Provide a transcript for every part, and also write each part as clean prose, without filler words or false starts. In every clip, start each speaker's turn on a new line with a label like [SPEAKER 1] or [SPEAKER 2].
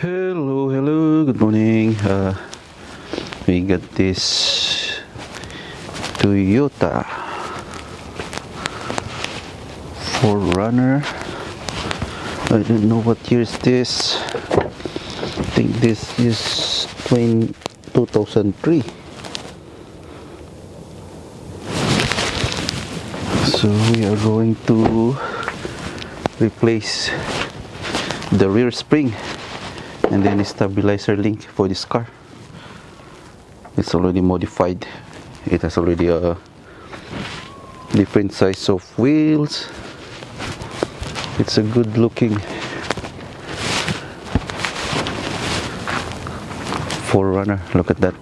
[SPEAKER 1] Hello, good morning. We got this Toyota 4runner. I don't know what year is this. I think this is 2003. So we are going to replace the rear spring and then a stabilizer link for this car. It's already modified. It has already a different size of wheels. It's a good looking 4runner. Look at that.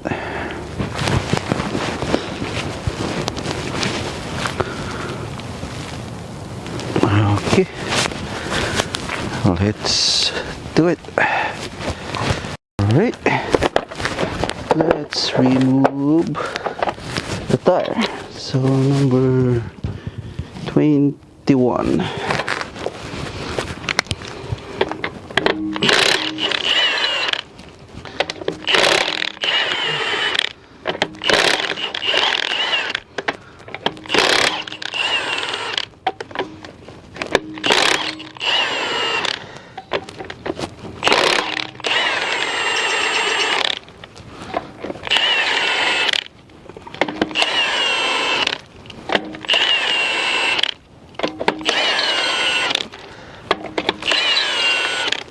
[SPEAKER 1] Okay, let's do it. Alright, let's remove the tire. So number 21.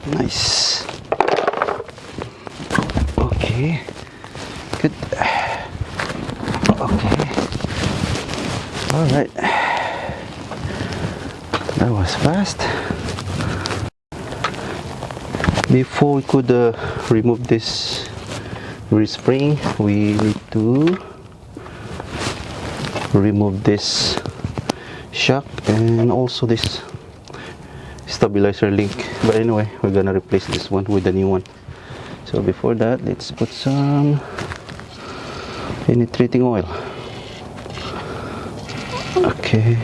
[SPEAKER 1] Nice. Okay, good. Okay, all right, that was fast. Before we could remove this rear spring, we need to remove this shock and also this stabilizer link. But anyway, we're gonna replace this one with a new one. So before that, let's put some penetrating oil. Okay,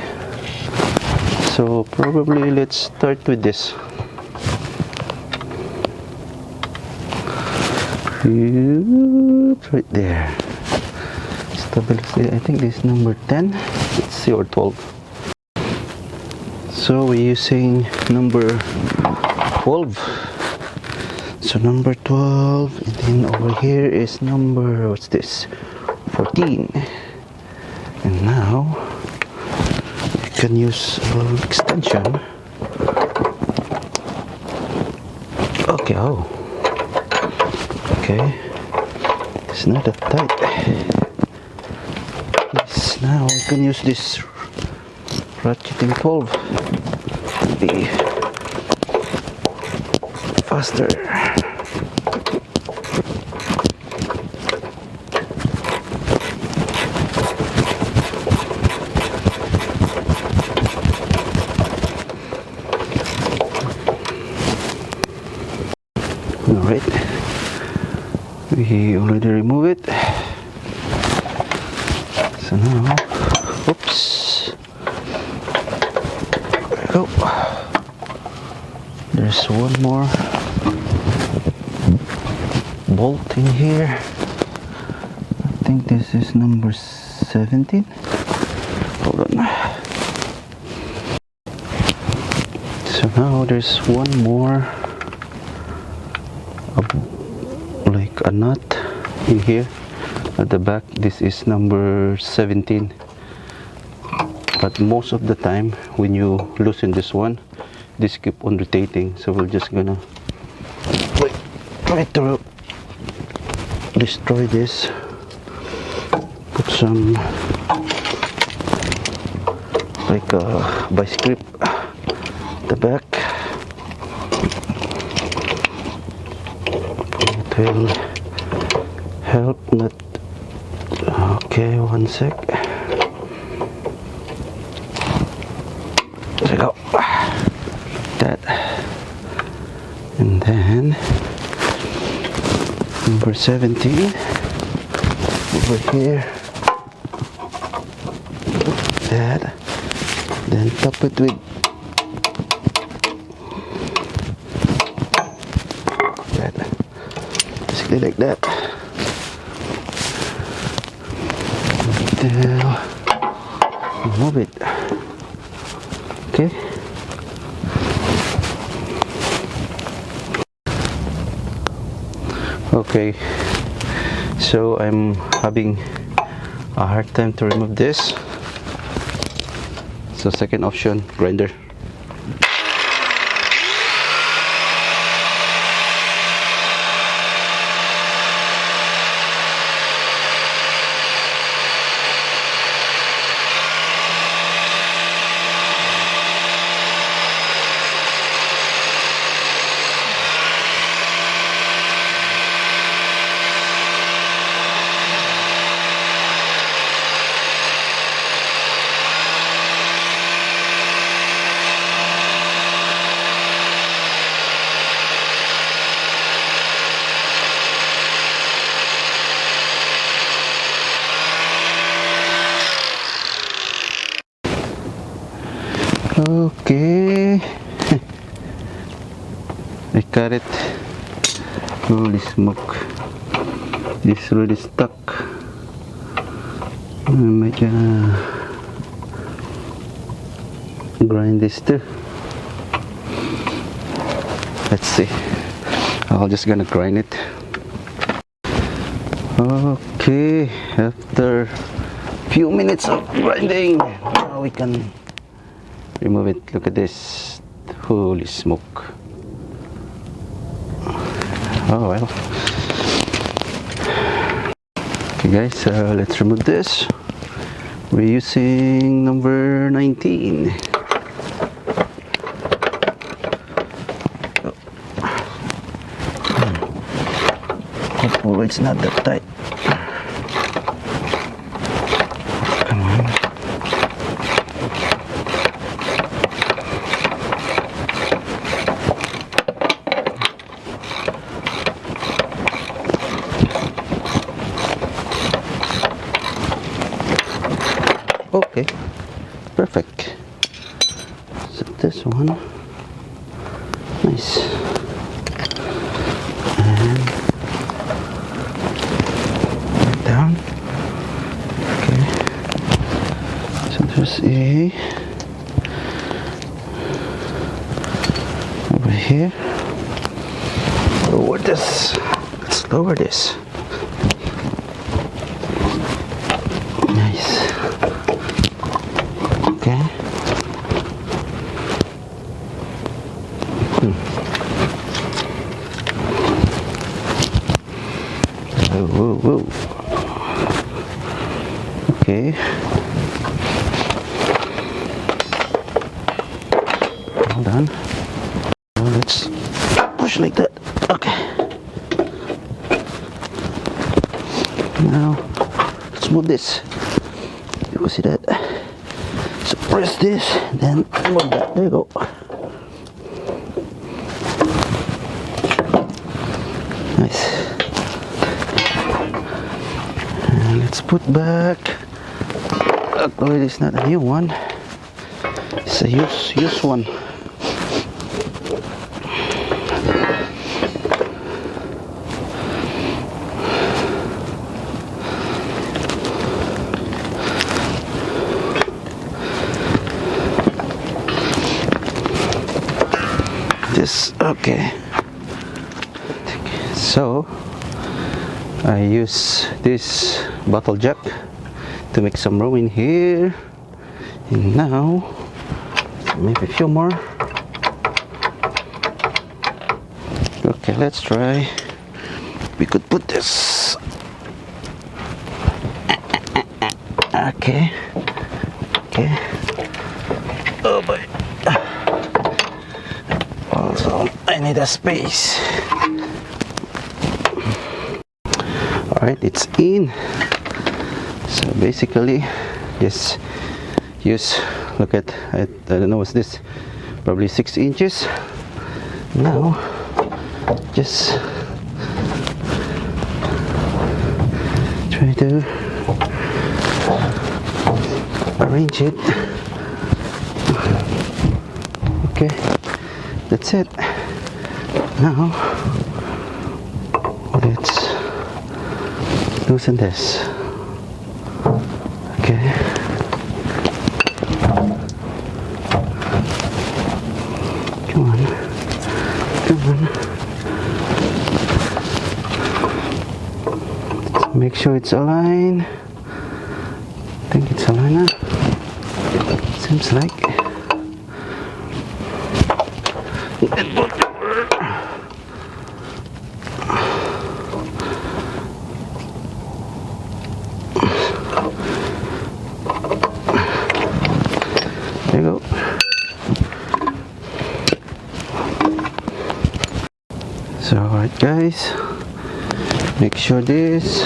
[SPEAKER 1] so probably let's start with this. Right there. Stabilizer, I think this is number 10. Let's see, or 12. So we're using number 12. So number 12, and then over here is number, what's this? 14. And now you can use a little extension. Okay, oh. Okay. It's not that tight. Yes, now we can use this ratcheting 12 to be faster. Alright, we already remove it. So now, oops, there we go. There's one more bolt in here. I think this is number 17. Hold on. So now there's one more, like a nut in here at the back. This is number 17. But most of the time when you loosen this one, this keep on rotating. So we're just gonna try to destroy this. Put some like a vice grip at the back. It will help not. Okay, one sec. There we go. That. And then number 17 over here. That. Then top it with That. Basically like that. Now, move it. Okay. Okay. So I'm having a hard time to remove this. So second option, grinder. Okay. I got it. Holy smoke. This really stuck. I might grind this too. Let's see. I'm just gonna grind it. Okay, after few minutes of grinding, now we can remove it. Look at this. Holy smoke. Oh well. Okay guys, let's remove this. We're using number 19. Hopefully it's not that tight. Come on. Okay, perfect. So this one, nice. And down. Okay. So there's a over here. Lower this. Let's lower this. Nice. Okay. Whoa, whoa, whoa. Okay. Hold on. Well, let's push like that. Okay. Now, let's move this. You see that? So press this, then move that. There you go. Nice. And let's put back. Actually, it's not a new one. It's a used one. This, okay. So I use this bottle jack to make some room in here, and now maybe a few more. Okay, let's try. We could put this. Okay. Okay. Oh boy. Also, I need a space. Alright, it's in. So basically, just use, look at, I don't know what's this, probably 6 inches. Now, just try to arrange it. Okay, that's it. Now loosen this. Okay. Come on. Come on. Let's make sure it's aligned. I think it's aligned now. Seems like. There you go. So alright guys, make sure this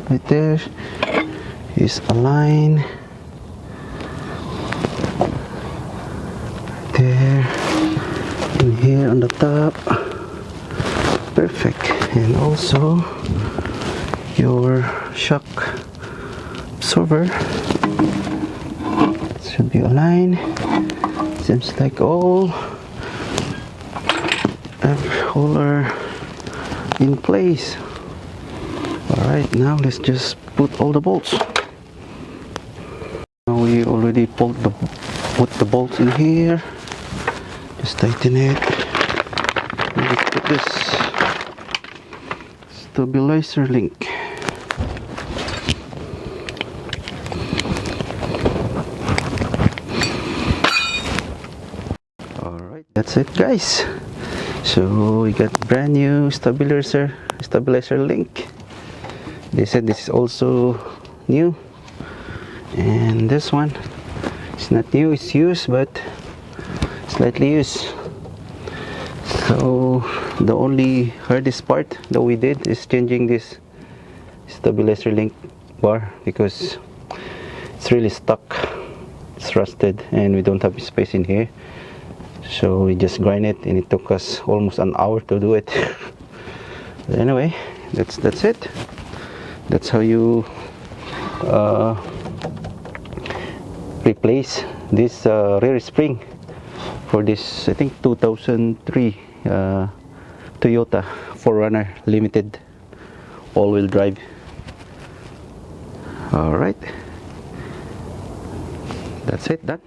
[SPEAKER 1] right there is aligned. There, and here on the top. Perfect. And also your shock absorber should be aligned. Seems like all are in place. Alright, now let's just put all the bolts. Now we already put the bolts in here. Just tighten it. Let's put this stabilizer link. Alright, that's it guys. So we got brand new stabilizer link. They said this is also new, and this one is not new, it's used but slightly used. So the only hardest part that we did is changing this stabilizer link bar because it's really stuck, it's rusted, and we don't have space in here. So we just grind it, and it took us almost an hour to do it. But anyway, that's it. That's how you replace this rear spring for this, I think 2003 Toyota 4runner limited all-wheel drive. All right, that's it, done.